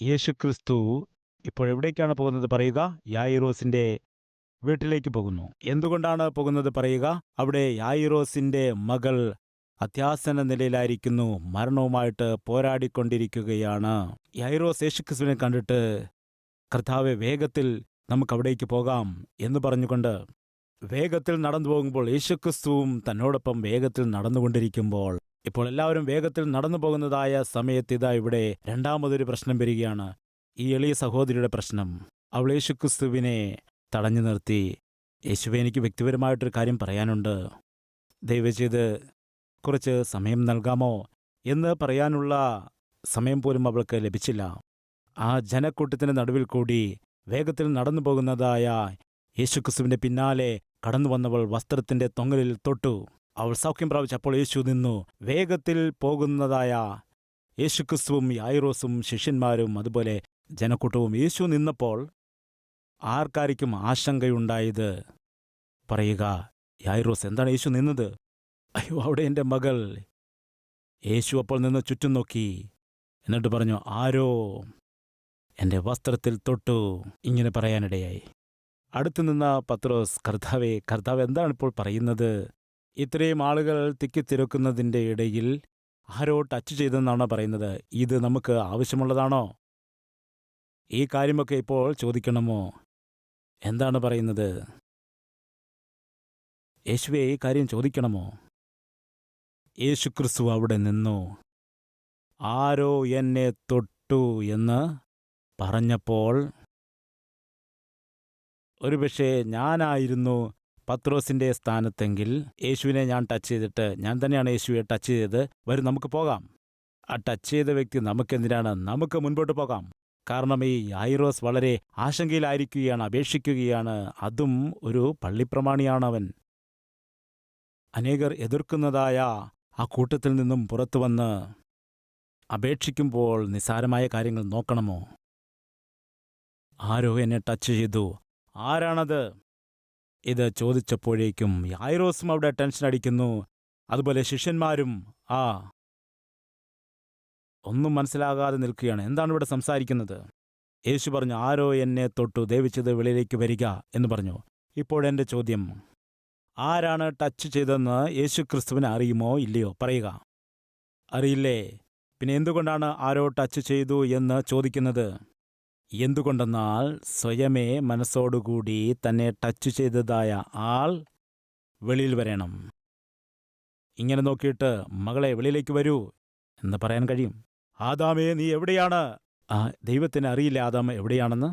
യേശുക്രിസ്തു ഇപ്പോഴെവിടേക്കാണ് പോകുന്നത് പറയുക? യായിറോസിന്റെ വീട്ടിലേക്ക് പോകുന്നു. എന്തുകൊണ്ടാണ് പോകുന്നത് പറയുക? അവിടെ യായിറോസിന്റെ മകൾ അത്യാസന്ന നിലയിലായിരിക്കുന്നു, മരണവുമായിട്ട് പോരാടിക്കൊണ്ടിരിക്കുകയാണ്. യായിറോസ് യേശുക്രിസ്തുവിനെ കണ്ടിട്ട്, കർത്താവെ, വേഗത്തിൽ നമുക്കവിടേക്ക് പോകാം എന്ന് പറഞ്ഞുകൊണ്ട് വേഗത്തിൽ നടന്നു പോകുമ്പോൾ, യേശുക്രിസ്തുവും തന്നോടൊപ്പം വേഗത്തിൽ നടന്നുകൊണ്ടിരിക്കുമ്പോൾ, ഇപ്പോൾ എല്ലാവരും വേഗത്തിൽ നടന്നു പോകുന്നതായ സമയത്ത് ഇതാ ഇവിടെ രണ്ടാമതൊരു പ്രശ്നം വരികയാണ്. ഈ എളിയ സഹോദരിയുടെ പ്രശ്നം. അവൾ യേശുക്രിസ്തുവിനെ തടഞ്ഞു നിർത്തി, യേശുവെ, എനിക്ക് വ്യക്തിപരമായിട്ടൊരു കാര്യം പറയാനുണ്ട്, ദയവ് ചെയ്ത് കുറച്ച് സമയം നൽകാമോ എന്ന് പറയാനുള്ള സമയം പോലും അവൾക്ക് ലഭിച്ചില്ല. ആ ജനക്കൂട്ടത്തിൻ്റെ നടുവിൽ കൂടി വേഗത്തിൽ നടന്നു പോകുന്നതായ യേശുക്രിസ്തുവിൻ്റെ പിന്നാലെ കടന്നു വന്നവൾ വസ്ത്രത്തിൻ്റെ തൊങ്ങലിൽ തൊട്ടു. അവൾ സൗഖ്യം പ്രാപിച്ചപ്പോൾ യേശു നിന്നു. വേഗത്തിൽ പോകുന്നതായ യേശുക്രിസ്തുവും യായിറോസും ശിഷ്യന്മാരും അതുപോലെ ജനക്കൂട്ടവും യേശു നിന്നപ്പോൾ ആർക്കാരിക്കും ആശങ്കയുണ്ടായത് പറയുക? യായിറോസ്, എന്താണ് യേശു നിന്നത്? അയ്യോ, അവിടെ എൻ്റെ മകൾ. യേശു അപ്പോൾ നിന്ന് ചുറ്റും നോക്കി, എന്നിട്ട് പറഞ്ഞു, ആരോ എൻ്റെ വസ്ത്രത്തിൽ തൊട്ടു. ഇങ്ങനെ പറയാനിടയായി. അടുത്തു നിന്ന പത്രോസ്, കർത്താവേ, കർത്താവ് എന്താണിപ്പോൾ പറയുന്നത്? ഇത്രയും ആളുകൾ തിക്കിത്തിരക്കുന്നതിൻ്റെ ഇടയിൽ ആരോ ടച്ച് ചെയ്തെന്നാണോ പറയുന്നത്? ഇത് നമുക്ക് ആവശ്യമുള്ളതാണോ? ഈ കാര്യമൊക്കെ ഇപ്പോൾ ചോദിക്കണമോ? എന്താണ് പറയുന്നത്? യേശുവേ, ഈ കാര്യം ചോദിക്കണമോ? യേശുക്രിസ്തു അവിടെ നിന്നു. ആരോ എന്നെ തൊട്ടു എന്ന് പറഞ്ഞപ്പോൾ, ഒരുപക്ഷെ ഞാനായിരുന്നു പത്രോസിൻ്റെ സ്ഥാനത്തെങ്കിൽ യേശുവിനെ ഞാൻ ടച്ച് ചെയ്തിട്ട്, ഞാൻ തന്നെയാണ് യേശുവെ ടച്ച് ചെയ്തത്, വരും നമുക്ക് പോകാം. ആ ടച്ച് ചെയ്ത വ്യക്തി നമുക്കെന്തിനാണ്? നമുക്ക് മുൻപോട്ട് പോകാം. കാരണം ഈ യായിറോസ് വളരെ ആശങ്കയിലായിരിക്കുകയാണ്, അപേക്ഷിക്കുകയാണ്. അതും ഒരു പള്ളിപ്രമാണിയാണവൻ. അനേകർ എതിർക്കുന്നതായ ആ കൂട്ടത്തിൽ നിന്നും പുറത്തു വന്ന് അപേക്ഷിക്കുമ്പോൾ നിസ്സാരമായ കാര്യങ്ങൾ നോക്കണമോ? ആരോ എന്നെ ടച്ച് ചെയ്തു. ആരാണത്? ഇത് ചോദിച്ചപ്പോഴേക്കും യായിറോസും അവിടെ ടെൻഷൻ അടിക്കുന്നു, അതുപോലെ ശിഷ്യന്മാരും ഒന്നും മനസ്സിലാകാതെ നിൽക്കുകയാണ്. എന്താണ് ഇവിടെ സംസാരിക്കുന്നത്? യേശു പറഞ്ഞു, ആരോ എന്നെ തൊട്ടു, ദയവിച്ചത് വെളിയിലേക്ക് വരിക എന്ന് പറഞ്ഞു. ഇപ്പോഴെൻ്റെ ചോദ്യം, ആരാണ് ടച്ച് ചെയ്തതെന്ന് യേശുക്രിസ്തുവിന് അറിയുമോ ഇല്ലയോ? പറയുക. അറിയില്ലേ? പിന്നെ എന്തുകൊണ്ടാണ് ആരോ ടച്ച് ചെയ്തു എന്ന് ചോദിക്കുന്നത്? എന്തുകൊണ്ടെന്നാൽ സ്വയമേ മനസ്സോടുകൂടി തന്നെ ടച്ച് ചെയ്തതായ ആൾ വെളിയിൽ വരണം. ഇങ്ങനെ നോക്കിയിട്ട്, മകളെ, വെളിയിലേക്ക് വരൂ എന്ന് പറയാൻ കഴിയും. ആദാമേ, നീ എവിടെയാണ്? ദൈവത്തിന് അറിയില്ല ആദാം എവിടെയാണെന്ന്.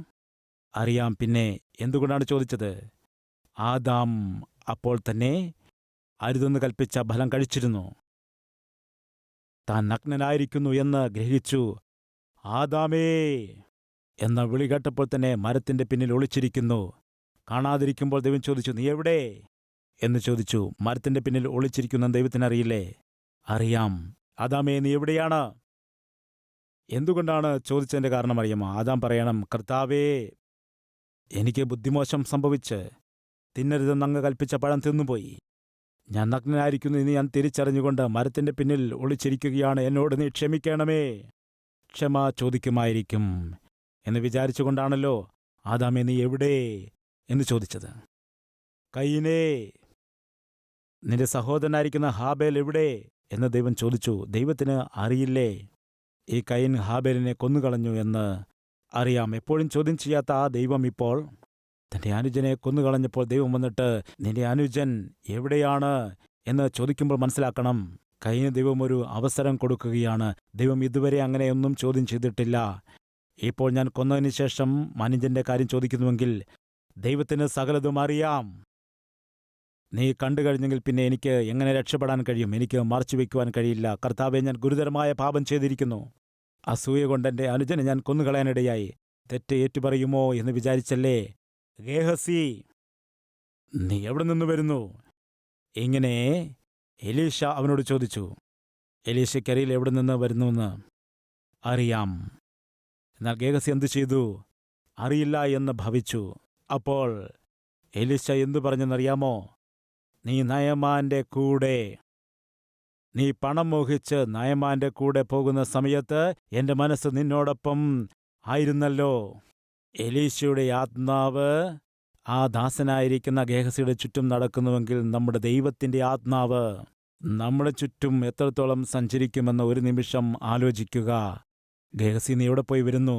അറിയാം. പിന്നെ എന്തുകൊണ്ടാണ് ചോദിച്ചത്? ആദാം അപ്പോൾ തന്നെ അരുതെന്ന് കൽപ്പിച്ച ഫലം കഴിച്ചിരുന്നു. താൻ നഗ്നനായിരിക്കുന്നു എന്ന് ഗ്രഹിച്ചു. ആദാമേ എന്ന വിളി കേട്ടപ്പോൾ തന്നെ മരത്തിന്റെ പിന്നിൽ ഒളിച്ചിരിക്കുന്നു. കാണാതിരിക്കുമ്പോൾ ദൈവം ചോദിച്ചു, നീ എവിടെ എന്ന് ചോദിച്ചു. മരത്തിന്റെ പിന്നിൽ ഒളിച്ചിരിക്കുന്ന ദൈവത്തിനറിയില്ലേ? അറിയാം. ആദാമേ, നീ എവിടെയാണ്? എന്തുകൊണ്ടാണ് ചോദിച്ചതിൻ്റെ കാരണം അറിയാമോ? ആദാം പറയണം, കർത്താവേ, എനിക്ക് ബുദ്ധിമോശം സംഭവിച്ച് തിന്നരുതെന്ന് അങ്ങ് കൽപ്പിച്ച പഴം തിന്നുപോയി. ഞാൻ നഗ്നനായിരിക്കുന്നു എന്ന് ഞാൻ തിരിച്ചറിഞ്ഞുകൊണ്ട് മരത്തിന്റെ പിന്നിൽ ഒളിച്ചിരിക്കുകയാണ്. എന്നോട് നീ ക്ഷമിക്കണമേ. ക്ഷമ ചോദിക്കുമായിരിക്കും എന്ന് വിചാരിച്ചുകൊണ്ടാണല്ലോ ആദാമേ, നീ എവിടെ എന്ന് ചോദിച്ചത്. കയീനേ, നിന്റെ സഹോദരനായിരിക്കുന്ന ഹാബേൽ എവിടെ എന്ന് ദൈവം ചോദിച്ചു. ദൈവത്തിന് അറിയില്ലേ ഈ കയീൻ ഹാബേലിനെ കൊന്നുകളഞ്ഞു എന്ന്? അറിയാം. എപ്പോഴും ചോദ്യം ചെയ്യാത്ത ആ ദൈവം ഇപ്പോൾ തൻ്റെ അനുജനെ കൊന്നുകളഞ്ഞപ്പോൾ ദൈവം വന്നിട്ട്, നിന്റെ അനുജൻ എവിടെയാണ് എന്ന് ചോദിക്കുമ്പോൾ മനസ്സിലാക്കണം, കയീന് ദൈവം ഒരു അവസരം കൊടുക്കുകയാണ്. ദൈവം ഇതുവരെ അങ്ങനെയൊന്നും ചോദ്യം ചെയ്തിട്ടില്ല. ഇപ്പോൾ ഞാൻ കൊന്നതിന് ശേഷം അനുജന്റെ കാര്യം ചോദിക്കുന്നുവെങ്കിൽ ദൈവത്തിന് സകലതും അറിയാം. നീ കണ്ടു കഴിഞ്ഞെങ്കിൽ പിന്നെ എനിക്ക് എങ്ങനെ രക്ഷപ്പെടാൻ കഴിയും? എനിക്ക് മറച്ചു വയ്ക്കുവാൻ കഴിയില്ല. കർത്താവെ, ഞാൻ ഗുരുതരമായ പാപം ചെയ്തിരിക്കുന്നു. അസൂയ കൊണ്ട് എൻ്റെ അനുജനെ ഞാൻ കൊന്നുകളയാനിടയായി. തെറ്റ് ഏറ്റുപറയുമോ എന്ന് വിചാരിച്ചല്ലേ? ഗേഹസി, നീ എവിടെ നിന്ന് വരുന്നു? ഇങ്ങനെ എലീശ അവനോട് ചോദിച്ചു. എലീശയ്ക്കറിയിൽ എവിടെ നിന്ന് വരുന്നുവെന്ന്. അറിയാം. എന്നാൽ ഗേഹസി എന്തു ചെയ്തു? അറിയില്ല എന്ന് ഭവിച്ചു. അപ്പോൾ എലീശ എന്തു പറഞ്ഞെന്നറിയാമോ? നീ നയമാന്റെ കൂടെ, നീ പണം മോഹിച്ച് നയമാന്റെ കൂടെ പോകുന്ന സമയത്ത് എൻ്റെ മനസ്സ് നിന്നോടൊപ്പം ആയിരുന്നല്ലോ. എലീശയുടെ ആത്മാവ് ആ ദാസനായിരിക്കുന്ന ഗേഹസിയുടെ ചുറ്റും നടക്കുന്നുവെങ്കിൽ നമ്മുടെ ദൈവത്തിൻ്റെ ആത്മാവ് നമ്മുടെ ചുറ്റും എത്രത്തോളം സഞ്ചരിക്കുമെന്ന് ഒരു നിമിഷം ആലോചിക്കുക. ഗേഹസി, നീ എവിടെ പോയി വരുന്നു?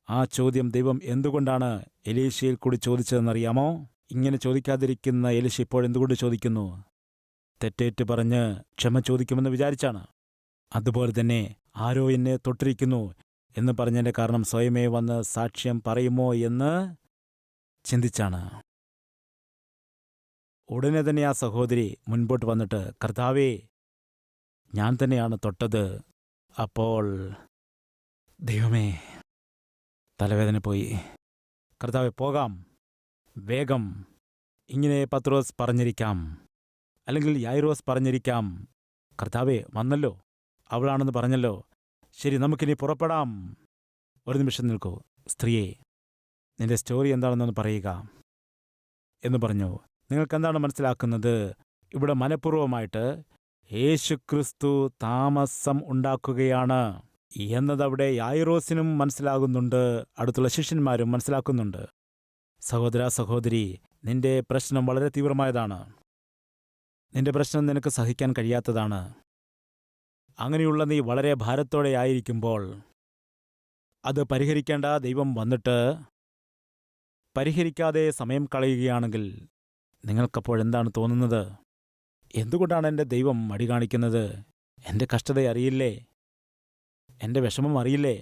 ആ ചോദ്യം ദൈവം എന്തുകൊണ്ടാണ് എലീശയിൽ കൂടി ചോദിച്ചതെന്നറിയാമോ? ഇങ്ങനെ ചോദിക്കാതിരിക്കുന്ന എലീശ ഇപ്പോഴെന്തുകൊണ്ട് ചോദിക്കുന്നു? തെറ്റേറ്റ് പറഞ്ഞ് ക്ഷമ ചോദിക്കുമെന്ന് വിചാരിച്ചാണ്. അതുപോലെ തന്നെ ആരോ എന്നെ തൊട്ടിരിക്കുന്നു എന്ന് പറഞ്ഞതിൻ്റെ കാരണം സ്വയമേ വന്ന് സാക്ഷ്യം പറയുമോ എന്ന് ചിന്തിച്ചാണ്. ഉടനെ തന്നെ ആ സഹോദരി മുൻപോട്ട് വന്നിട്ട്, കർത്താവേ, ഞാൻ തന്നെയാണ് തൊട്ടത്. അപ്പോൾ ദൈവമേ, തലവേദന പോയി. കർത്താവേ, പോകാം, വേഗം. ഇങ്ങനെ പത്രോസ് പറഞ്ഞിരിക്കാം, അല്ലെങ്കിൽ യായിറോസ് പറഞ്ഞിരിക്കാം. കർത്താവേ, വന്നല്ലോ, അവളാണെന്ന് പറഞ്ഞല്ലോ, ശരി, നമുക്കിനി പുറപ്പെടാം. ഒരു നിമിഷം നിൽക്കൂ, സ്ത്രീയെ, നിന്റെ സ്റ്റോറി എന്താണെന്നൊന്ന് പറയുക എന്ന് പറഞ്ഞു. നിങ്ങൾക്കെന്താണ് മനസ്സിലാക്കുന്നത്? ഇവിടെ മനഃപൂർവ്വമായിട്ട് യേശുക്രിസ്തു താമസം ഉണ്ടാക്കുകയാണ് എന്നതവിടെ യായിറോസിനും മനസ്സിലാകുന്നുണ്ട്, അടുത്തുള്ള ശിഷ്യന്മാരും മനസ്സിലാക്കുന്നുണ്ട്. സഹോദര, സഹോദരി, നിന്റെ പ്രശ്നം വളരെ തീവ്രമായതാണ്. നിന്റെ പ്രശ്നം നിനക്ക് സഹിക്കാൻ കഴിയാത്തതാണ്. അങ്ങനെയുള്ള നീ വളരെ ഭാരത്തോടെ ആയിരിക്കുമ്പോൾ അത് പരിഹരിക്കേണ്ട ദൈവം വന്നിട്ട് പരിഹരിക്കാതെ സമയം കളയുകയാണെങ്കിൽ നിങ്ങൾക്കപ്പോഴെന്താണ് തോന്നുന്നത്? എന്തുകൊണ്ടാണ് എൻ്റെ ദൈവം മടി കാണിക്കുന്നത്? എൻ്റെ കഷ്ടത അറിയില്ലേ? എൻ്റെ വിഷമം അറിയില്ലേ?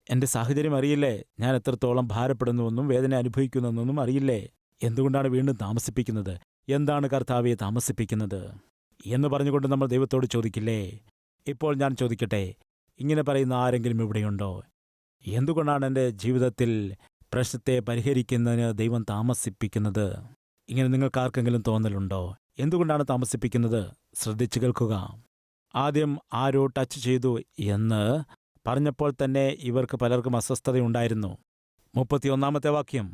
എൻ്റെ സാഹചര്യം അറിയില്ലേ? ഞാൻ എത്രത്തോളം ഭാരപ്പെടുന്നുവെന്നും വേദന അനുഭവിക്കുന്നെന്നും അറിയില്ലേ? എന്തുകൊണ്ടാണ് വീണ്ടും താമസിപ്പിക്കുന്നത്? എന്താണ് കർത്താവെ താമസിപ്പിക്കുന്നത് എന്ന് പറഞ്ഞുകൊണ്ട് നമ്മൾ ദൈവത്തോട് ചോദിക്കില്ലേ? ഇപ്പോൾ ഞാൻ ചോദിക്കട്ടെ, ഇങ്ങനെ പറയുന്ന ആരെങ്കിലും ഇവിടെയുണ്ടോ? എന്തുകൊണ്ടാണ് എൻ്റെ ജീവിതത്തിൽ പ്രശ്നത്തെ പരിഹരിക്കുന്നതിന് ദൈവം താമസിപ്പിക്കുന്നത്? ഇങ്ങനെ നിങ്ങൾക്കാർക്കെങ്കിലും തോന്നലുണ്ടോ? എന്തുകൊണ്ടാണ് താമസിപ്പിക്കുന്നത്? ശ്രദ്ധിച്ചു കേൾക്കുക. ആദ്യം ആരോ ടച്ച് ചെയ്തു എന്ന് പറഞ്ഞപ്പോൾ തന്നെ ഇവർക്ക് പലർക്കും അസ്വസ്ഥതയുണ്ടായിരുന്നു. 31 വാക്യം,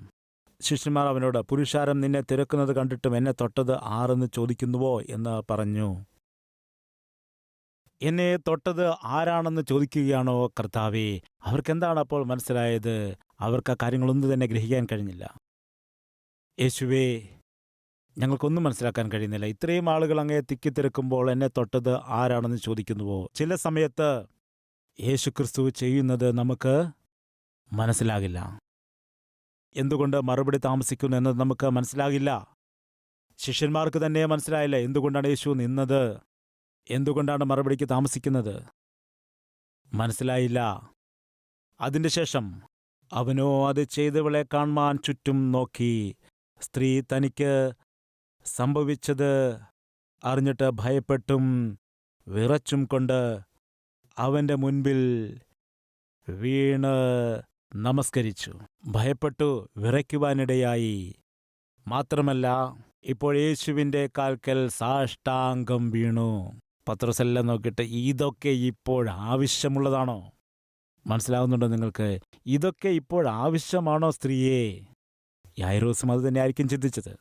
ശിഷ്യന്മാർ അവനോട്, പുരുഷാരം നിന്നെ തിരക്കുന്നത് കണ്ടിട്ടും എന്നെ തൊട്ടത് ആരെന്ന് ചോദിക്കുന്നുവോ എന്ന് പറഞ്ഞു. എന്നെ തൊട്ടത് ആരാണെന്ന് ചോദിക്കുകയാണോ കർത്താവേ? അവർക്കെന്താണ് അപ്പോൾ മനസ്സിലായത്? അവർക്ക് ആ കാര്യങ്ങളൊന്നും തന്നെ ഗ്രഹിക്കാൻ കഴിഞ്ഞില്ല. യേശുവേ, ഞങ്ങൾക്കൊന്നും മനസ്സിലാക്കാൻ കഴിയുന്നില്ല. ഇത്രയും ആളുകൾ അങ്ങയെ തിക്കിത്തിരക്കുമ്പോൾ എന്നെ തൊട്ടത് ആരാണെന്ന് ചോദിക്കുന്നുവോ? ചില സമയത്ത് യേശുക്രിസ്തു ചെയ്യുന്നത് നമുക്ക് മനസ്സിലാകില്ല. എന്തുകൊണ്ട് മറുപടി താമസിക്കുന്നു എന്നത് നമുക്ക് മനസ്സിലാകില്ല. ശിഷ്യന്മാർക്ക് തന്നെ മനസ്സിലായില്ല എന്തുകൊണ്ടാണ് യേശു നിന്നത്, എന്തുകൊണ്ടാണ് മറുപടിക്ക് താമസിക്കുന്നത്, മനസ്സിലായില്ല. അതിൻ്റെ ശേഷം അവനോ അത് ചെയ്തവളെ കാണുവാൻ ചുറ്റും നോക്കി. സ്ത്രീ തനിക്ക് സംഭവിച്ചത് അറിഞ്ഞിട്ട് ഭയപ്പെട്ടും വിറച്ചും കൊണ്ട് അവൻ്റെ മുൻപിൽ വീണ് നമസ്കരിച്ചു. ഭയപ്പെട്ടു വിറയ്ക്കുവാനിടയായി. മാത്രമല്ല, ഇപ്പോൾ യേശുവിൻ്റെ കാൽക്കൽ സാഷ്ടാംഗം വീണു. പത്രോസെല്ലാം നോക്കിയിട്ട്, ഇതൊക്കെ ഇപ്പോൾ ആവശ്യമുള്ളതാണോ? മനസ്സിലാവുന്നുണ്ടോ നിങ്ങൾക്ക്? ഇതൊക്കെ ഇപ്പോൾ ആവശ്യമാണോ സ്ത്രീയെ? യായിറോസും അത് തന്നെയായിരിക്കും ചിന്തിച്ചത്.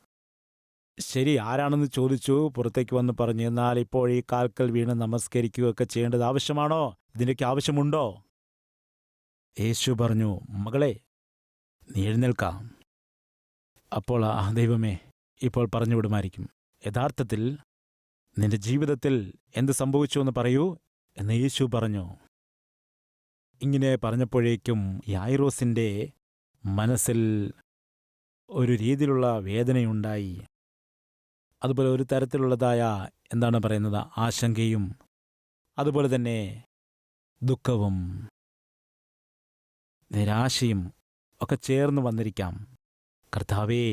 ശരി, ആരാണെന്ന് ചോദിച്ചു, പുറത്തേക്ക് വന്ന് പറഞ്ഞു. എന്നാൽ ഇപ്പോൾ ഈ കാൽക്കൽ വീണ് നമസ്കരിക്കുകയൊക്കെ ചെയ്യേണ്ടത് ആവശ്യമാണോ? ഇതിൻ്റെയൊക്കെ ആവശ്യമുണ്ടോ? യേശു പറഞ്ഞു, മകളെ, നീ എഴുന്നേൽക്കാം. അപ്പോൾ ആ ദൈവമേ ഇപ്പോൾ പറഞ്ഞു വിടുമായിരിക്കും. യഥാർത്ഥത്തിൽ നിന്റെ ജീവിതത്തിൽ എന്ത് സംഭവിച്ചു എന്ന് പറയൂ എന്ന് യേശു പറഞ്ഞു. ഇങ്ങനെ പറഞ്ഞപ്പോഴേക്കും യായിറോസിൻ്റെ മനസ്സിൽ ഒരു രീതിയിലുള്ള വേദനയുണ്ടായി. അതുപോലെ ഒരു തരത്തിലുള്ളതായ എന്താണ് പറയുന്നത്, ആശങ്കയും അതുപോലെ തന്നെ ദുഃഖവും നിരാശയും ഒക്കെ ചേർന്ന് വന്നിരിക്കാം. കർത്താവേ,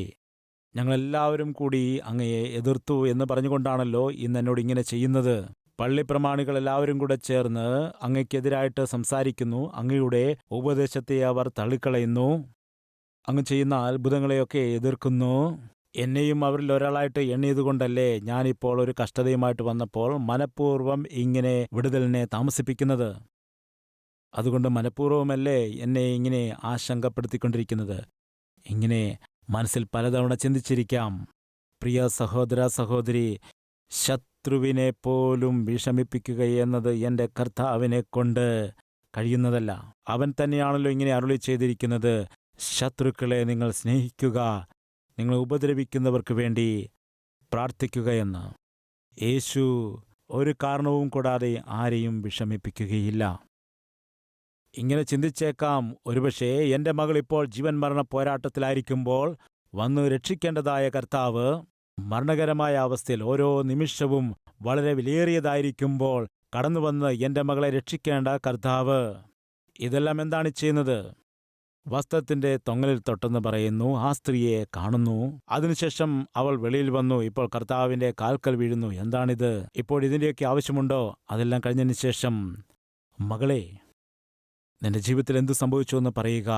ഞങ്ങളെല്ലാവരും കൂടി അങ്ങയെ എതിർത്തു എന്ന് പറഞ്ഞുകൊണ്ടാണല്ലോ ഇന്ന് എന്നോട് ഇങ്ങനെ ചെയ്യുന്നത്. പള്ളിപ്രമാണികളെല്ലാവരും കൂടെ ചേർന്ന് അങ്ങയ്ക്കെതിരായിട്ട് സംസാരിക്കുന്നു. അങ്ങയുടെ ഉപദേശത്തെ അവർ തള്ളിക്കളയുന്നു. അങ്ങ് ചെയ്യുന്ന അത്ഭുതങ്ങളെയൊക്കെ എതിർക്കുന്നു. എന്നെയും അവരിൽ ഒരാളായിട്ട് എണ്ണിയതുകൊണ്ടല്ലേ ഞാനിപ്പോൾ ഒരു കഷ്ടതയുമായിട്ട് വന്നപ്പോൾ മനഃപൂർവ്വം ഇങ്ങനെ വിടുതലിനെ താമസിപ്പിക്കുന്നത്? അതുകൊണ്ട് മനഃപൂർവ്വമല്ലേ എന്നെ ഇങ്ങനെ ആശങ്കപ്പെടുത്തിക്കൊണ്ടിരിക്കുന്നത്? ഇങ്ങനെ മനസ്സിൽ പലതവണ ചിന്തിച്ചിരിക്കാം. പ്രിയ സഹോദര, സഹോദരി, ശത്രുവിനെ പോലും വിഷമിപ്പിക്കുകയെന്നത് എൻ്റെ കർത്താവിനെ കൊണ്ട് കഴിയുന്നതല്ല. അവൻ തന്നെയാണല്ലോ ഇങ്ങനെ അരുളി ചെയ്തിരിക്കുന്നത്, ശത്രുക്കളെ നിങ്ങൾ സ്നേഹിക്കുക, നിങ്ങൾ ഉപദ്രവിക്കുന്നവർക്ക് വേണ്ടി പ്രാർത്ഥിക്കുകയെന്ന്. യേശു ഒരു കാരണവും കൂടാതെ ആരെയും വിഷമിപ്പിക്കുകയില്ല. ഇങ്ങനെ ചിന്തിച്ചേക്കാം, ഒരുപക്ഷേ എൻ്റെ മകൾ ഇപ്പോൾ ജീവൻ മരണ പോരാട്ടത്തിലായിരിക്കുമ്പോൾ വന്നു രക്ഷിക്കേണ്ടതായ കർത്താവ് മരണകരമായ അവസ്ഥയിൽ ഓരോ നിമിഷവും വളരെ വിലയേറിയതായിരിക്കുമ്പോൾ കടന്നുവന്ന് എൻ്റെ മകളെ രക്ഷിക്കേണ്ട കർത്താവ് ഇതെല്ലാം എന്താണ് ചെയ്യുന്നത്? വസ്ത്രത്തിന്റെ തൊങ്ങലിൽ തൊട്ടെന്ന് പറയുന്നു. ആ സ്ത്രീയെ കാണുന്നു. അതിനുശേഷം അവൾ വെളിയിൽ വന്നു. ഇപ്പോൾ കർത്താവിന്റെ കാൽക്കൽ വീഴുന്നു. എന്താണിത്? ഇപ്പോൾ ഇതിൻ്റെയൊക്കെ ആവശ്യമുണ്ടോ? അതെല്ലാം കഴിഞ്ഞതിന് ശേഷം, മകളെ, നിന്റെ ജീവിതത്തിൽ എന്തു സംഭവിച്ചു എന്ന് പറയുക.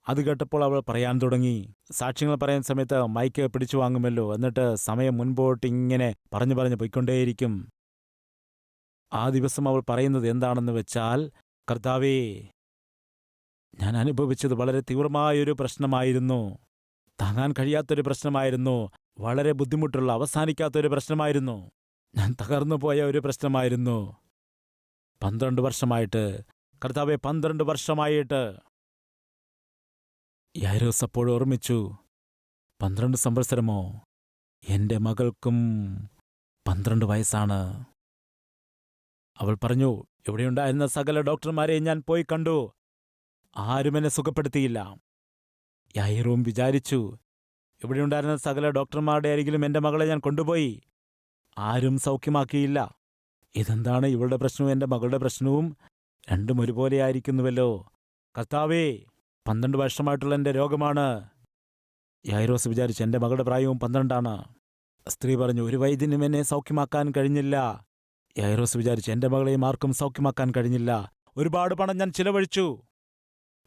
അത് കേട്ടപ്പോൾ അവൾ പറയാൻ തുടങ്ങി. സാക്ഷ്യങ്ങൾ പറയുന്ന സമയത്ത് മൈക്ക് പിടിച്ചു വാങ്ങുമല്ലോ, എന്നിട്ട് സമയം മുൻപോട്ട് ഇങ്ങനെ പറഞ്ഞു പറഞ്ഞു പോയിക്കൊണ്ടേയിരിക്കും. ആ ദിവസം അവൾ പറയുന്നത് എന്താണെന്ന് വെച്ചാൽ, കർത്താവേ, ഞാൻ അനുഭവിച്ചത് വളരെ തീവ്രമായൊരു പ്രശ്നമായിരുന്നു, താങ്ങാൻ കഴിയാത്തൊരു പ്രശ്നമായിരുന്നു, വളരെ ബുദ്ധിമുട്ടുള്ള അവസാനിക്കാത്തൊരു പ്രശ്നമായിരുന്നു, ഞാൻ തകർന്നു പോയ ഒരു പ്രശ്നമായിരുന്നു. 12 വർഷമായിട്ട്, കർത്താവെ, 12 വർഷമായിട്ട്. യായിറോസ് അപ്പോൾ ഓർമ്മിച്ചു, 12 സംവത്സരമോ? എൻ്റെ മകൾക്കും 12 വയസ്സാണ്. അവൾ പറഞ്ഞു, ഇവിടെയുണ്ടായിരുന്ന സകല ഡോക്ടർമാരെയും ഞാൻ പോയി കണ്ടു, ആരും എന്നെ സുഖപ്പെടുത്തിയില്ല. യായിറോം വിചാരിച്ചു, ഇവിടെയുണ്ടായിരുന്ന സകല ഡോക്ടർമാരുടെ അരികിലും എൻ്റെ മകളെ ഞാൻ കൊണ്ടുപോയി, ആരും സൗഖ്യമാക്കിയില്ല. ഇതെന്താണ് ഇവളുടെ പ്രശ്നവും എൻ്റെ മകളുടെ പ്രശ്നവും? രണ്ടും ഒരുപോലെയായിരിക്കുന്നുവല്ലോ. കർത്താവേ, 12 വർഷമായിട്ടുള്ള എൻ്റെ രോഗമാണ്. യായിറോസ് വിചാരിച്ചു, എൻ്റെ മകളുടെ പ്രായവും 12ആണ്. സ്ത്രീ പറഞ്ഞു, ഒരു വൈദ്യനും എന്നെ സൗഖ്യമാക്കാൻ കഴിഞ്ഞില്ല. യായിറോസ് വിചാരിച്ചു, എൻ്റെ മകളെയും ആർക്കും സൗഖ്യമാക്കാൻ കഴിഞ്ഞില്ല. ഒരുപാട് പണം ഞാൻ ചിലവഴിച്ചു.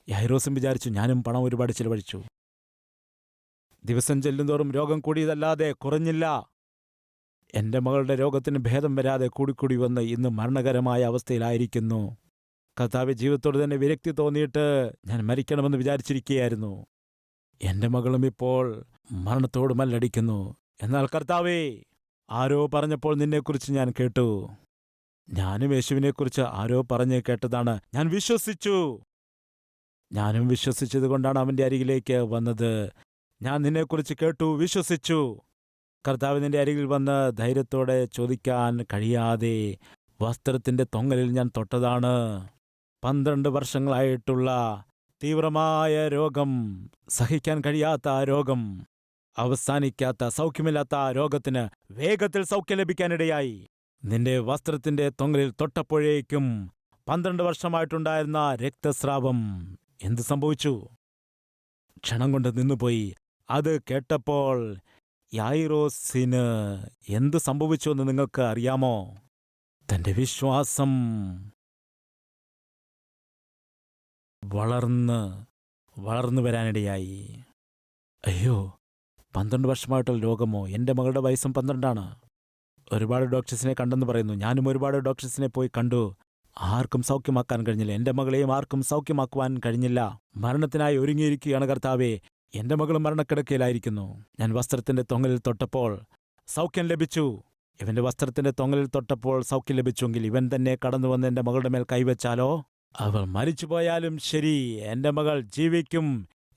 യായിറോസും വിചാരിച്ചു, ഞാനും പണം ഒരുപാട് ചിലവഴിച്ചു. ദിവസം ചെല്ലുന്തോറും രോഗം കൂടിയതല്ലാതെ കുറഞ്ഞില്ല. എൻ്റെ മകളുടെ രോഗത്തിന് ഭേദം വരാതെ കൂടിക്കൂടി വന്ന് ഇന്ന് മരണകരമായ അവസ്ഥയിലായിരിക്കുന്നു. കർത്താവെ, ജീവിതത്തോട് തന്നെ വിരക്തി തോന്നിയിട്ട് ഞാൻ മരിക്കണമെന്ന് വിചാരിച്ചിരിക്കുകയായിരുന്നു. എൻ്റെ മകളും ഇപ്പോൾ മരണത്തോട് മല്ലടിക്കുന്നു. എന്നാൽ കർത്താവേ, ആരോ പറഞ്ഞപ്പോൾ നിന്നെക്കുറിച്ച് ഞാൻ കേട്ടു. ഞാനും യേശുവിനെക്കുറിച്ച് ആരോ പറഞ്ഞ് കേട്ടതാണ്. ഞാൻ വിശ്വസിച്ചു. ഞാനും വിശ്വസിച്ചതുകൊണ്ടാണ് അവൻ്റെ അരികിലേക്ക് വന്നത്. ഞാൻ നിന്നെക്കുറിച്ച് കേട്ടു, വിശ്വസിച്ചു. കർത്താവ് നിന്റെ അരികിൽ വന്ന് ധൈര്യത്തോടെ ചോദിക്കാൻ കഴിയാതെ വസ്ത്രത്തിൻ്റെ തൊങ്ങലിൽ ഞാൻ തൊട്ടതാണ്. 12 വർഷങ്ങളായിട്ടുള്ള തീവ്രമായ രോഗം, സഹിക്കാൻ കഴിയാത്ത ആ രോഗം, അവസാനിക്കാത്ത സൗഖ്യമില്ലാത്ത ആ രോഗത്തിന് വേഗത്തിൽ സൗഖ്യം ലഭിക്കാനിടയായി. നിന്റെ വസ്ത്രത്തിന്റെ തൊങ്ങലിൽ തൊട്ടപ്പോഴേക്കും 12 വർഷമായിട്ടുണ്ടായിരുന്ന രക്തസ്രാവം എന്തു സംഭവിച്ചു? ക്ഷണം കൊണ്ട് നിന്നുപോയി. അത് കേട്ടപ്പോൾ യായിറോസിന് എന്തു സംഭവിച്ചുവെന്ന് നിങ്ങൾക്ക് അറിയാമോ? തന്റെ വിശ്വാസം വളർന്നു വരാനിടയായി. അയ്യോ, 12 വർഷമായിട്ടുള്ള രോഗമോ? എൻ്റെ മകളുടെ വയസ്സും 12ആണ്. ഒരുപാട് ഡോക്ടേഴ്സിനെ കണ്ടെന്ന് പറയുന്നു. ഞാനും ഒരുപാട് ഡോക്ടേഴ്സിനെ പോയി കണ്ടു. ആർക്കും സൗഖ്യമാക്കാൻ കഴിഞ്ഞില്ല. എൻ്റെ മകളെയും ആർക്കും സൗഖ്യമാക്കുവാൻ കഴിഞ്ഞില്ല. മരണത്തിനായി ഒരുങ്ങിയിരിക്കുകയാണ് കർത്താവേ. എൻ്റെ മകളും മരണക്കിടക്കയിലായിരിക്കുന്നു. ഞാൻ വസ്ത്രത്തിൻ്റെ തൊങ്ങലിൽ തൊട്ടപ്പോൾ സൗഖ്യം ലഭിച്ചു. ഇവൻ്റെ വസ്ത്രത്തിൻ്റെ തൊങ്ങലിൽ തൊട്ടപ്പോൾ സൗഖ്യം ലഭിച്ചുവെങ്കിൽ ഇവൻ തന്നെ കടന്നു വന്ന് എൻ്റെ മകളുടെ മേൽ കൈവച്ചാലോ? അവൾ മരിച്ചുപോയാലും ശരി, എൻ്റെ മകൾ ജീവിക്കും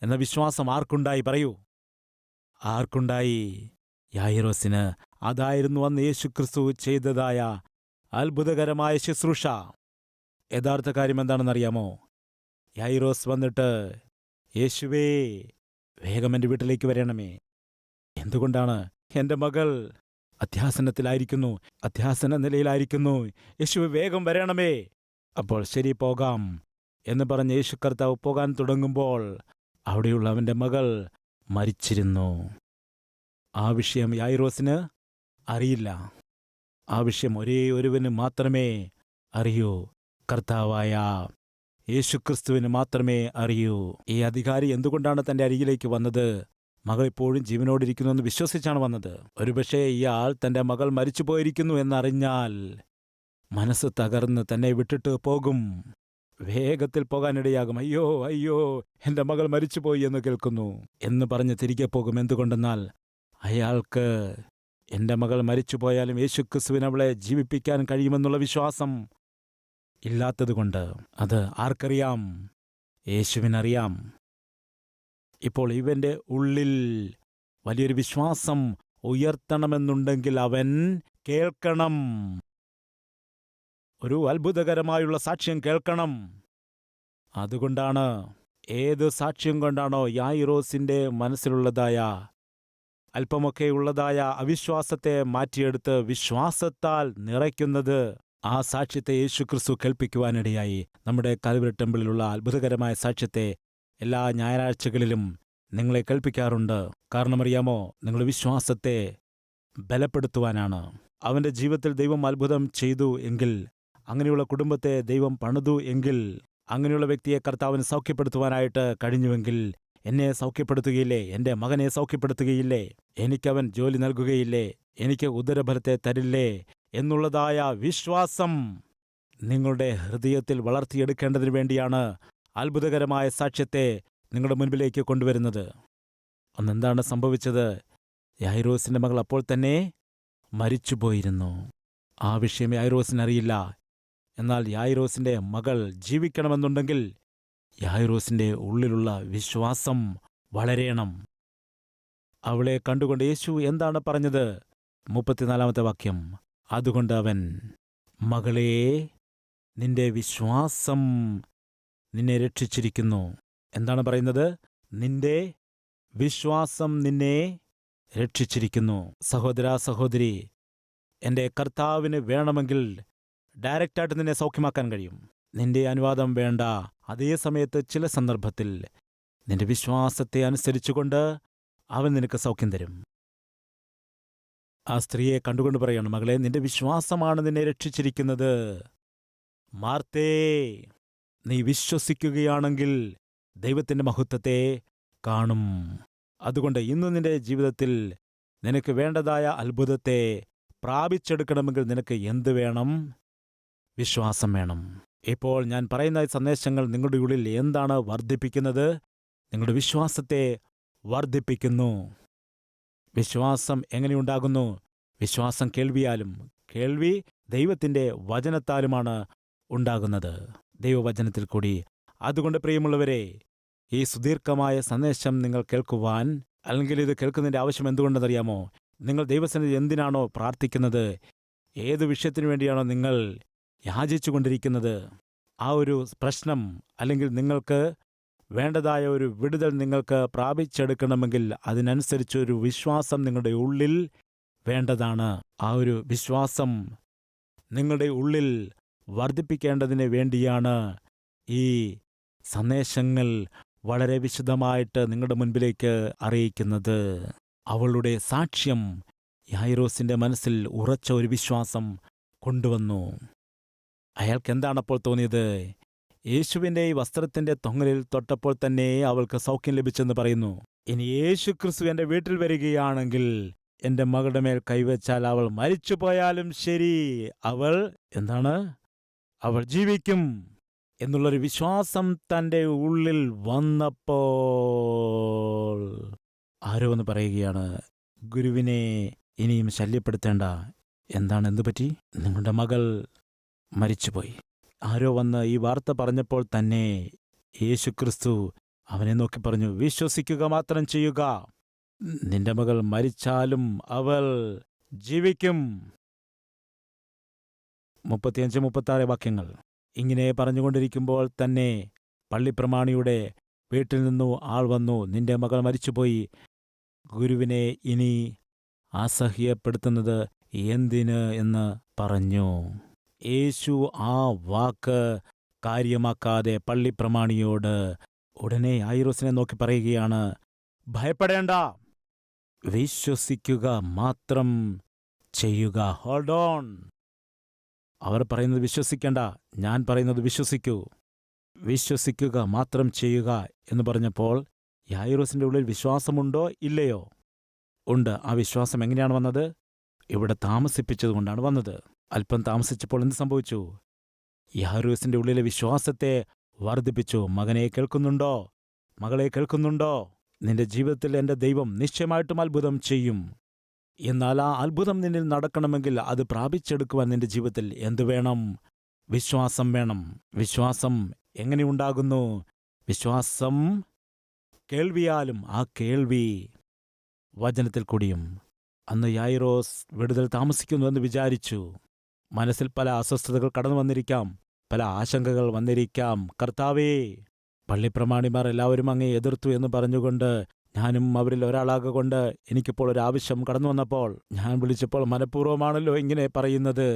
എന്ന വിശ്വാസം ആർക്കുണ്ടായി? പറയൂ, ആർക്കുണ്ടായി? യായിറോസിന്. അതായിരുന്നു അന്ന് യേശുക്രിസ്തു ചെയ്തതായ അത്ഭുതകരമായ ശുശ്രൂഷ. യഥാർത്ഥ കാര്യം എന്താണെന്നറിയാമോ? യായിറോസ് വന്നിട്ട്, യേശുവേ, വേഗം എൻ്റെ വീട്ടിലേക്ക് വരണമേ. എന്തുകൊണ്ടാണ്? എൻ്റെ മകൾ അത്യാസന്നത്തിലായിരിക്കുന്നു, അത്യാസന്ന നിലയിലായിരിക്കുന്നു. യേശുവേ, വേഗം വരണമേ. അപ്പോൾ ശരി, പോകാം എന്ന് പറഞ്ഞ് യേശു കർത്താവ് പോകാൻ തുടങ്ങുമ്പോൾ അവിടെയുള്ള അവൻ്റെ മകൾ മരിച്ചിരുന്നു. ആ വിഷയം യായിറോസിന് അറിയില്ല. ആ വിഷയം ഒരേ ഒരുവന് മാത്രമേ അറിയൂ, കർത്താവായ യേശുക്രിസ്തുവിന് മാത്രമേ അറിയൂ. ഈ അധികാരി എന്തുകൊണ്ടാണ് തൻ്റെ അരികിലേക്ക് വന്നത്? മകൾ ഇപ്പോഴും ജീവനോടിരിക്കുന്നുവെന്ന് വിശ്വസിച്ചാണ് വന്നത്. ഒരുപക്ഷേ ഇയാൾ തൻ്റെ മകൾ മരിച്ചു പോയിരിക്കുന്നു എന്നറിഞ്ഞാൽ മനസ്സ് തകർന്ന് തന്നെ വിട്ടിട്ട് പോകും. വേഗത്തിൽ പോകാനിടയാകും. അയ്യോ അയ്യോ, എൻ്റെ മകൾ മരിച്ചുപോയി എന്ന് കേൾക്കുന്നു എന്ന് പറഞ്ഞ് തിരികെ പോകും. എന്തുകൊണ്ടെന്നാൽ അയാൾക്ക് എൻ്റെ മകൾ മരിച്ചുപോയാലും യേശുക്രിസ്തുവിന് അവളെ ജീവിപ്പിക്കാൻ കഴിയുമെന്നുള്ള വിശ്വാസം ഇല്ലാത്തതുകൊണ്ട്. അത് ആർക്കറിയാം? യേശുവിനറിയാം. ഇപ്പോൾ ഇവന്റെ ഉള്ളിൽ വലിയൊരു വിശ്വാസം ഉയർത്തണമെന്നുണ്ടെങ്കിൽ അവൻ കേൾക്കണം. ഒരു അത്ഭുതകരമായുള്ള സാക്ഷ്യം കേൾക്കണം. അതുകൊണ്ടാണ്, ഏത് സാക്ഷ്യം കൊണ്ടാണോ യായിറോസിന്റെ മനസ്സിലുള്ളതായ അല്പമൊക്കെ ഉള്ളതായ അവിശ്വാസത്തെ മാറ്റിയെടുത്ത് വിശ്വാസത്താൽ നിറയ്ക്കുന്നത്, ആ സാക്ഷ്യത്തെ യേശുക്രിസ്തു കേൾപ്പിക്കുവാനിടയായി. നമ്മുടെ കാൽവരി ടെമ്പിളിലുള്ള അത്ഭുതകരമായ സാക്ഷ്യത്തെ എല്ലാ ഞായറാഴ്ചകളിലും നിങ്ങളെ കേൾപ്പിക്കാറുണ്ട്. കാരണമറിയാമോ? നിങ്ങളുടെ വിശ്വാസത്തെ ബലപ്പെടുത്തുവാനാണ്. അവന്റെ ജീവിതത്തിൽ ദൈവം അത്ഭുതം ചെയ്തു എങ്കിൽ, അങ്ങനെയുള്ള കുടുംബത്തെ ദൈവം പണിതു എങ്കിൽ, അങ്ങനെയുള്ള വ്യക്തിയെ കർത്താവിന് സൗഖ്യപ്പെടുത്തുവാനായിട്ട് കഴിഞ്ഞുവെങ്കിൽ, എന്നെ സൗഖ്യപ്പെടുത്തുകയില്ലേ? എൻ്റെ മകനെ സൗഖ്യപ്പെടുത്തുകയില്ലേ? എനിക്കവൻ ജോലി നൽകുകയില്ലേ? എനിക്ക് ഉദരഫലത്തെ തരില്ലേ? എന്നുള്ളതായ വിശ്വാസം നിങ്ങളുടെ ഹൃദയത്തിൽ വളർത്തിയെടുക്കേണ്ടതിനു വേണ്ടിയാണ് അത്ഭുതകരമായ സാക്ഷ്യത്തെ നിങ്ങളുടെ മുൻപിലേക്ക് കൊണ്ടുവരുന്നത്. അന്നെന്താണ് സംഭവിച്ചത്? യായിറോസിന്റെ മകൾ അപ്പോൾ തന്നെ മരിച്ചുപോയിരുന്നു. ആ വിഷയം യായിറോസിനറിയില്ല. എന്നാൽ യായിറോസിന്റെ മകൾ ജീവിക്കണമെന്നുണ്ടെങ്കിൽ യായിറോസിന്റെ ഉള്ളിലുള്ള വിശ്വാസം വളരേണം. അവളെ കണ്ടുകൊണ്ട് യേശു എന്താണ് പറഞ്ഞത്? 34 വാക്യം. അതുകൊണ്ട് അവൻ, മകളേ, നിന്റെ വിശ്വാസം നിന്നെ രക്ഷിച്ചിരിക്കുന്നു. എന്താണ് പറയുന്നത്? നിന്റെ വിശ്വാസം നിന്നെ രക്ഷിച്ചിരിക്കുന്നു. സഹോദരാ, സഹോദരി, എൻ്റെ കർത്താവിന് വേണമെങ്കിൽ ഡയറക്റ്റായിട്ട് നിന്നെ സൗഖ്യമാക്കാൻ കഴിയും. നിന്റെ അനുവാദം വേണ്ട. അതേ സമയത്ത് ചില സന്ദർഭത്തിൽ നിന്റെ വിശ്വാസത്തെ അനുസരിച്ചുകൊണ്ട് അവൻ നിനക്ക് സൗഖ്യം തരും. ആ സ്ത്രീയെ കണ്ടുകൊണ്ട് പറയണം, മകളെ, നിന്റെ വിശ്വാസമാണ് നിന്നെ രക്ഷിച്ചിരിക്കുന്നത്. മാർത്തേ, നീ വിശ്വസിക്കുകയാണെങ്കിൽ ദൈവത്തിൻ്റെ മഹത്വത്തെ കാണും. അതുകൊണ്ട് ഇന്ന് നിന്റെ ജീവിതത്തിൽ നിനക്ക് വേണ്ടതായ അത്ഭുതത്തെ പ്രാപിച്ചെടുക്കണമെങ്കിൽ നിനക്ക് എന്ത് വേണം? വിശ്വാസം വേണം. ഇപ്പോൾ ഞാൻ പറയുന്ന സന്ദേശങ്ങൾ നിങ്ങളുടെ ഉള്ളിൽ എന്താണ് വർദ്ധിപ്പിക്കുന്നത്? നിങ്ങളുടെ വിശ്വാസത്തെ വർദ്ധിപ്പിക്കുന്നു. വിശ്വാസം എങ്ങനെയുണ്ടാകുന്നു? വിശ്വാസം കേൾവിയാലും, കേൾവി ദൈവത്തിൻ്റെ വചനത്താലുമാണ് ഉണ്ടാകുന്നത്, ദൈവവചനത്തിൽ കൂടി. അതുകൊണ്ട് പ്രിയമുള്ളവരെ, ഈ സുദീർഘമായ സന്ദേശം നിങ്ങൾ കേൾക്കുവാൻ, അല്ലെങ്കിൽ ഇത് കേൾക്കുന്നതിൻ്റെ ആവശ്യം എന്തുകൊണ്ടെന്നറിയാമോ? നിങ്ങൾ ദൈവസന്നിധി എന്തിനാണോ പ്രാർത്ഥിക്കുന്നത്, ഏത് വിഷയത്തിനു വേണ്ടിയാണോ നിങ്ങൾ യാചിച്ചുകൊണ്ടിരിക്കുന്നത്, ആ ഒരു പ്രശ്നം അല്ലെങ്കിൽ നിങ്ങൾക്ക് വേണ്ടതായ ഒരു വിടുതൽ നിങ്ങൾക്ക് പ്രാപിച്ചെടുക്കണമെങ്കിൽ അതിനനുസരിച്ചൊരു വിശ്വാസം നിങ്ങളുടെ ഉള്ളിൽ വേണ്ടതാണ്. ആ ഒരു വിശ്വാസം നിങ്ങളുടെ ഉള്ളിൽ വർദ്ധിപ്പിക്കേണ്ടതിന് വേണ്ടിയാണ് ഈ സന്ദേശങ്ങൾ വളരെ വിശദമായിട്ട് നിങ്ങളുടെ മുൻപിലേക്ക് അറിയിക്കുന്നത്. അവളുടെ സാക്ഷ്യം യായിറോസിന്റെ മനസ്സിൽ ഉറച്ച ഒരു വിശ്വാസം കൊണ്ടുവന്നു. അയാൾക്ക് എന്താണപ്പോൾ തോന്നിയത്? യേശുവിൻ്റെ ഈ വസ്ത്രത്തിന്റെ തൊങ്ങലിൽ തൊട്ടപ്പോൾ തന്നെ അവൾക്ക് സൗഖ്യം ലഭിച്ചെന്ന് പറയുന്നു. ഇനി യേശു ക്രിസ്തു എൻ്റെ വീട്ടിൽ വരികയാണെങ്കിൽ എൻ്റെ മകളുടെ മേൽ കൈവച്ചാൽ അവൾ മരിച്ചുപോയാലും ശരി, അവൾ ജീവിക്കും എന്നുള്ളൊരു വിശ്വാസം തൻ്റെ ഉള്ളിൽ വന്നപ്പോൾ ആരോ ഒന്ന് പറയുകയാണ്, ഗുരുവിനെ ഇനിയും ശല്യപ്പെടുത്തേണ്ട. എന്ത് പറ്റി? നിങ്ങളുടെ മകൾ മരിച്ചുപോയി. ആരോ വന്ന് ഈ വാർത്ത പറഞ്ഞപ്പോൾ തന്നെ യേശുക്രിസ്തു അവനെ നോക്കി പറഞ്ഞു, വിശ്വസിക്കുക മാത്രം ചെയ്യുക. നിന്റെ മകൾ മരിച്ചാലും അവൾ ജീവിക്കും. 35-36 വാക്യങ്ങൾ. ഇങ്ങനെ പറഞ്ഞുകൊണ്ടിരിക്കുമ്പോൾ തന്നെ പള്ളിപ്രമാണിയുടെ വീട്ടിൽ നിന്നു ആൾ വന്നു, നിന്റെ മകൾ മരിച്ചുപോയി, ഗുരുവിനെ ഇനി അസഹ്യപ്പെടുത്തുന്നത് എന്തിന് എന്ന് പറഞ്ഞു. യേശു ആ വാക്ക് കാര്യമാക്കാതെ പള്ളിപ്രമാണിയോട് ഉടനെ യായിറോസിനെ നോക്കി പറയുകയാണ്, ഭയപ്പെടേണ്ട, വിശ്വസിക്കുക മാത്രം ചെയ്യുക. Hold on. അവർ പറയുന്നത് വിശ്വസിക്കേണ്ട, ഞാൻ പറയുന്നത് വിശ്വസിക്കൂ. വിശ്വസിക്കുക മാത്രം ചെയ്യുക എന്ന് പറഞ്ഞപ്പോൾ യായിറോസിന്റെ ഉള്ളിൽ വിശ്വാസമുണ്ടോ ഇല്ലയോ? ഉണ്ട്. ആ വിശ്വാസം എങ്ങനെയാണ് വന്നത്? ഇവിടെ താമസിപ്പിച്ചതുകൊണ്ടാണ് വന്നത്. അല്പം താമസിച്ചപ്പോൾ എന്ത് സംഭവിച്ചു? യായിറോസിന്റെ ഉള്ളിലെ വിശ്വാസത്തെ വർദ്ധിപ്പിച്ചു. മകനെ കേൾക്കുന്നുണ്ടോ? മകളെ കേൾക്കുന്നുണ്ടോ? നിന്റെ ജീവിതത്തിൽ എൻ്റെ ദൈവം നിശ്ചയമായിട്ടും അത്ഭുതം ചെയ്യും. എന്നാൽ ആ അത്ഭുതം നിന്നിൽ നടക്കണമെങ്കിൽ അത് പ്രാപിച്ചെടുക്കുവാൻ നിന്റെ ജീവിതത്തിൽ എന്തു വേണം? വിശ്വാസം വേണം. വിശ്വാസം എങ്ങനെയുണ്ടാകുന്നു? വിശ്വാസം കേൾവിയാലും, ആ കേൾവി വചനത്തിൽ കൂടിയും. അന്ന് യായിറോസ് വിടുതൽ താമസിക്കുന്നുവെന്ന് വിചാരിച്ചു. മനസ്സിൽ പല അസ്വസ്ഥതകൾ കടന്നു വന്നിരിക്കാം, പല ആശങ്കകൾ വന്നിരിക്കാം. കർത്താവേ, പള്ളിപ്രമാണിമാർ എല്ലാവരും അങ്ങേ എതിർത്തു എന്ന് പറഞ്ഞുകൊണ്ട് ഞാനും അവരിൽ ഒരാളാകൊണ്ട് എനിക്കിപ്പോൾ ഒരു ആവശ്യം കടന്നു വന്നപ്പോൾ ഞാൻ വിളിച്ചപ്പോൾ മനഃപൂർവ്വമാണല്ലോ ഇങ്ങനെ പറയുന്നത്.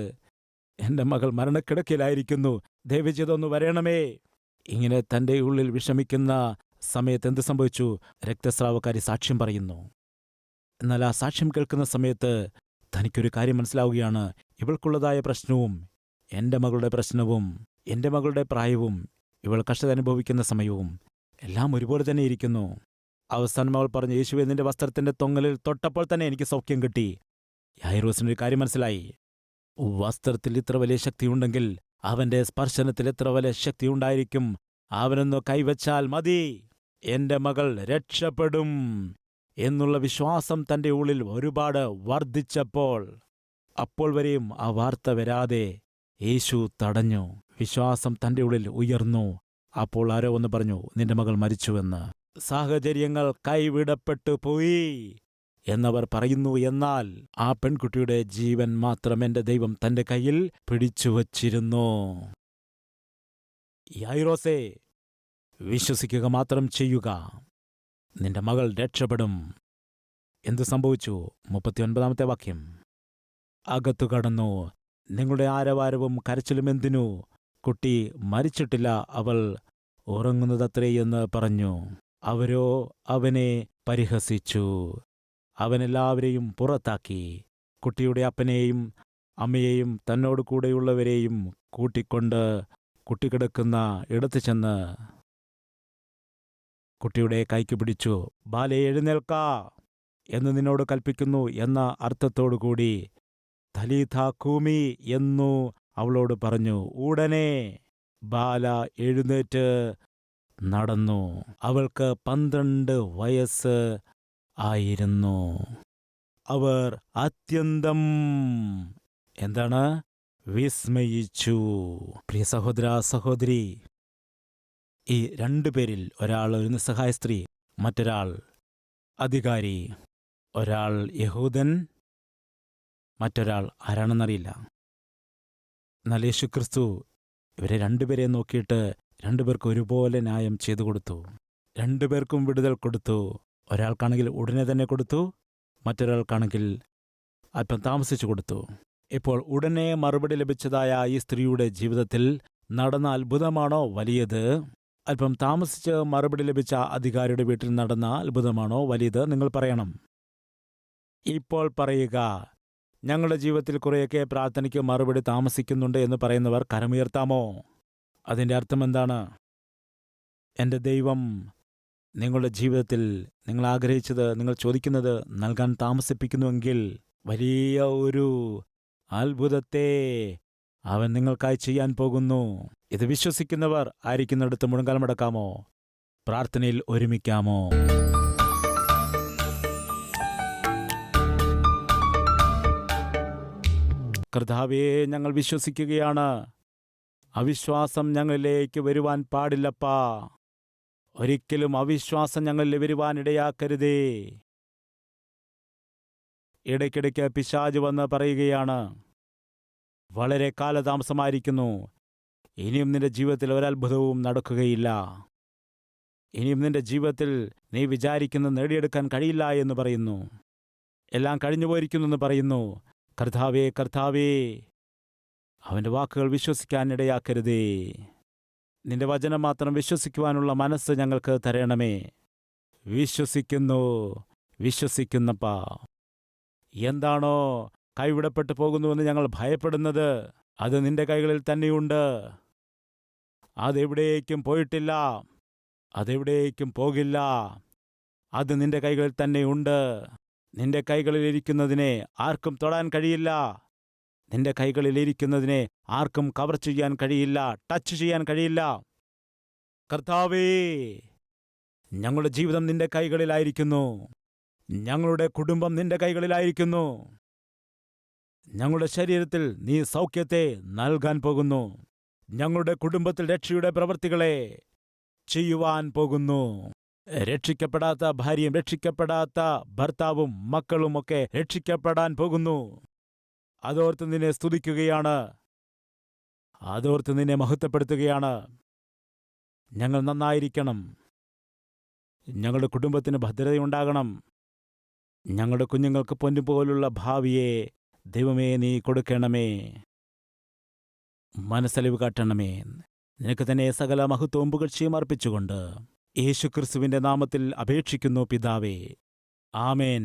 എൻ്റെ മകൾ മരണക്കിടക്കയിലായിരിക്കുന്നു, ദയവ് ചെയ്തൊന്നു വരണമേ. ഇങ്ങനെ തൻ്റെ ഉള്ളിൽ വിഷമിക്കുന്ന സമയത്ത് എന്ത് സംഭവിച്ചു? രക്തസ്രാവക്കാരി സാക്ഷ്യം പറയുന്നു. എന്നാൽ ആ സാക്ഷ്യം കേൾക്കുന്ന സമയത്ത് തനിക്കൊരു കാര്യം മനസ്സിലാവുകയാണ്. ഇവൾക്കുള്ളതായ പ്രശ്നവും എൻ്റെ മകളുടെ പ്രശ്നവും എൻ്റെ മകളുടെ പ്രായവും ഇവൾ കഷ്ടത അനുഭവിക്കുന്ന സമയവും എല്ലാം ഒരുപോലെ തന്നെ ഇരിക്കുന്നു. അവസാനം അവൾ പറഞ്ഞു, യേശുവേ, നിന്റെ വസ്ത്രത്തിന്റെ തൊങ്ങലിൽ തൊട്ടപ്പോൾ തന്നെ എനിക്ക് സൗഖ്യം കിട്ടി. യായിറോസിനൊരു കാര്യം മനസ്സിലായി. വസ്ത്രത്തിൽ ഇത്ര വലിയ ശക്തിയുണ്ടെങ്കിൽ അവന്റെ സ്പർശനത്തിൽ എത്ര വലിയ ശക്തിയുണ്ടായിരിക്കും. അവനൊന്ന് കൈവച്ചാൽ മതി, എന്റെ മകൾ രക്ഷപ്പെടും എന്നുള്ള വിശ്വാസം തന്റെ ഉള്ളിൽ ഒരുപാട് വർദ്ധിച്ചപ്പോൾ, അപ്പോൾ വരെയും ആ വാർത്ത വരാതെ യേശു തടഞ്ഞു. വിശ്വാസം തന്റെ ഉള്ളിൽ ഉയർന്നു. അപ്പോൾ ആരോ ഒന്ന് പറഞ്ഞു, നിന്റെ മകൾ മരിച്ചുവെന്ന്. സാഹചര്യങ്ങൾ കൈവിടപ്പെട്ടു പോയി എന്നവർ പറയുന്നു. എന്നാൽ ആ പെൺകുട്ടിയുടെ ജീവൻ മാത്രം എന്റെ ദൈവം തന്റെ കയ്യിൽ പിടിച്ചുവച്ചിരുന്നു. യായിറോസേ, വിശ്വസിക്കുക മാത്രം ചെയ്യുക, നിന്റെ മകൾ രക്ഷപ്പെടും. എന്തു സംഭവിച്ചു? 39 വാക്യം. അകത്തു കടന്നു. നിങ്ങളുടെ ആരവാരവും കരച്ചിലും എന്തിനു? കുട്ടി മരിച്ചിട്ടില്ല, അവൾ ഉറങ്ങുന്നതത്രേ എന്ന് പറഞ്ഞു. അവരോ അവനെ പരിഹസിച്ചു. അവനെല്ലാവരെയും പുറത്താക്കി. കുട്ടിയുടെ അപ്പനെയും അമ്മയെയും തന്നോട് കൂടെയുള്ളവരെയും കൂട്ടിക്കൊണ്ട് കുട്ടി കിടക്കുന്ന ഇടത്ത് ചെന്ന് കുട്ടിയുടെ കൈക്ക് പിടിച്ചു. ബാലെ, എഴുന്നേൽക്ക എന്ന് നിന്നോട് കൽപ്പിക്കുന്നു എന്ന അർത്ഥത്തോടുകൂടി തലീഥാ കൂമി എന്നു അവളോട് പറഞ്ഞു. ഉടനെ ബാല എഴുന്നേറ്റ് നടന്നു. അവൾക്ക് 12 വയസ്സ് ആയിരുന്നു. അവർ അത്യന്തം എന്താണ് വിസ്മയിച്ചു. പ്രിയ സഹോദര സഹോദരി, ഈ 2 പേരിൽ ഒരാൾ ഒരു നിസ്സഹായ സ്ത്രീ, മറ്റൊരാൾ അധികാരി. ഒരാൾ യഹൂദൻ, മറ്റൊരാൾ ആരാണെന്നറിയില്ല. എന്നാൽ യേശുക്രിസ്തു ഇവരെ 2 പേരെ നോക്കിയിട്ട് 2 പേർക്കും ഒരുപോലെ ന്യായം ചെയ്തു കൊടുത്തു. 2 പേർക്കും വിടുതൽ കൊടുത്തു. ഒരാൾക്കാണെങ്കിൽ ഉടനെ തന്നെ കൊടുത്തു, മറ്റൊരാൾക്കാണെങ്കിൽ അല്പം താമസിച്ചു കൊടുത്തു. ഇപ്പോൾ ഉടനെ മറുപടി ലഭിച്ചതായ ഈ സ്ത്രീയുടെ ജീവിതത്തിൽ നടന്ന അത്ഭുതമാണോ വലിയത്? അല്പം താമസിച്ച് മറുപടി ലഭിച്ച അധികാരിയുടെ വീട്ടിൽ നടന്ന അത്ഭുതമാണോ വലിയത്? നിങ്ങൾ പറയണം. ഇപ്പോൾ പറയുക. ഞങ്ങളുടെ ജീവിതത്തിൽ കുറേയൊക്കെ പ്രാർത്ഥനയ്ക്ക് മറുപടി താമസിക്കുന്നുണ്ട് എന്ന് പറയുന്നവർ കരമുയർത്താമോ? അതിൻ്റെ അർത്ഥം എന്താണ്? എൻ്റെ ദൈവം നിങ്ങളുടെ ജീവിതത്തിൽ നിങ്ങൾ ആഗ്രഹിച്ചത്, നിങ്ങൾ ചോദിക്കുന്നത് നൽകാൻ താമസിപ്പിക്കുന്നുവെങ്കിൽ വലിയ ഒരു അത്ഭുതത്തെ അവൻ നിങ്ങൾക്കായി ചെയ്യാൻ പോകുന്നു. ഇത് വിശ്വസിക്കുന്നവർ ആയിരിക്കുന്നിടത്ത് മുഴങ്കാലമടക്കാമോ? പ്രാർത്ഥനയിൽ ഒരുമിക്കാമോ? കർത്താവേ, ഞങ്ങൾ വിശ്വസിക്കുകയാണ്. അവിശ്വാസം ഞങ്ങളിലേക്ക് വരുവാൻ പാടില്ലപ്പാ. ഒരിക്കലും അവിശ്വാസം ഞങ്ങളിൽ വരുവാനിടയാക്കരുതേ. ഇടയ്ക്കിടയ്ക്ക് പിശാച് വന്ന് പറയുകയാണ്, വളരെ കാലതാമസമായിരിക്കുന്നു, ഇനിയും നിന്റെ ജീവിതത്തിൽ ഒരത്ഭുതവും നടക്കുകയില്ല, ഇനിയും നിന്റെ ജീവിതത്തിൽ നീ വിചാരിക്കുന്നത് നേടിയെടുക്കാൻ കഴിയില്ല എന്ന് പറയുന്നു, എല്ലാം കഴിഞ്ഞുപോയിരിക്കുന്നെന്ന് പറയുന്നു. കർത്താവേ, കർത്താവേ, അവൻ്റെ വാക്കുകൾ വിശ്വസിക്കാൻ ഇടയാക്കരുതേ. നിന്റെ വചനം മാത്രം വിശ്വസിക്കുവാനുള്ള മനസ്സ് ഞങ്ങൾക്ക് തരണമേ. വിശ്വസിക്കുന്നു, വിശ്വസിക്കുന്നപ്പാ. എന്താണോ കൈവിടപ്പെട്ടു പോകുന്നുവെന്ന് ഞങ്ങൾ ഭയപ്പെടുന്നത്, അത് നിന്റെ കൈകളിൽ തന്നെയുണ്ട്. അതെവിടേക്കും പോയിട്ടില്ല, അതെവിടേക്കും പോകില്ല. അത് നിന്റെ കൈകളിൽ തന്നെയുണ്ട്. നിന്റെ കൈകളിലിരിക്കുന്നതിനെ ആർക്കും തൊടാൻ കഴിയില്ല. നിന്റെ കൈകളിലിരിക്കുന്നതിനെ ആർക്കും കവർ ചെയ്യാൻ കഴിയില്ല, ടച്ച് ചെയ്യാൻ കഴിയില്ല. കർത്താവേ, ഞങ്ങളുടെ ജീവിതം നിന്റെ കൈകളിലായിരിക്കുന്നു. ഞങ്ങളുടെ കുടുംബം നിന്റെ കൈകളിലായിരിക്കുന്നു. ഞങ്ങളുടെ ശരീരത്തിൽ നീ സൗഖ്യത്തെ നൽകാൻ പോകുന്നു. ഞങ്ങളുടെ കുടുംബത്തിൽ രക്ഷയുടെ പ്രവൃത്തികളെ ചെയ്യുവാൻ പോകുന്നു. രക്ഷിക്കപ്പെടാത്ത ഭാര്യയും രക്ഷിക്കപ്പെടാത്ത ഭർത്താവും മക്കളുമൊക്കെ രക്ഷിക്കപ്പെടാൻ പോകുന്നു. അതോർത്ത് നിന്നെ സ്തുതിക്കുകയാണ്, അതോർത്ത് നിന്നെ മഹത്വപ്പെടുത്തുകയാണ്. ഞങ്ങൾ നന്നായിരിക്കണം, ഞങ്ങളുടെ കുടുംബത്തിന് ഭദ്രതയുണ്ടാകണം, ഞങ്ങളുടെ കുഞ്ഞുങ്ങൾക്ക് പൊന്നുപോലുള്ള ഭാവിയെ ദൈവമേ നീ കൊടുക്കണമേ, മനസ്സലിവ് കാട്ടണമേ. നിനക്ക് തന്നെ സകല മഹത്വവും പുകഴ്ചയും അർപ്പിച്ചുകൊണ്ട് യേശുക്രിസ്തുവിന്റെ നാമത്തിൽ അപേക്ഷിക്കുന്നു പിതാവേ, ആമേൻ.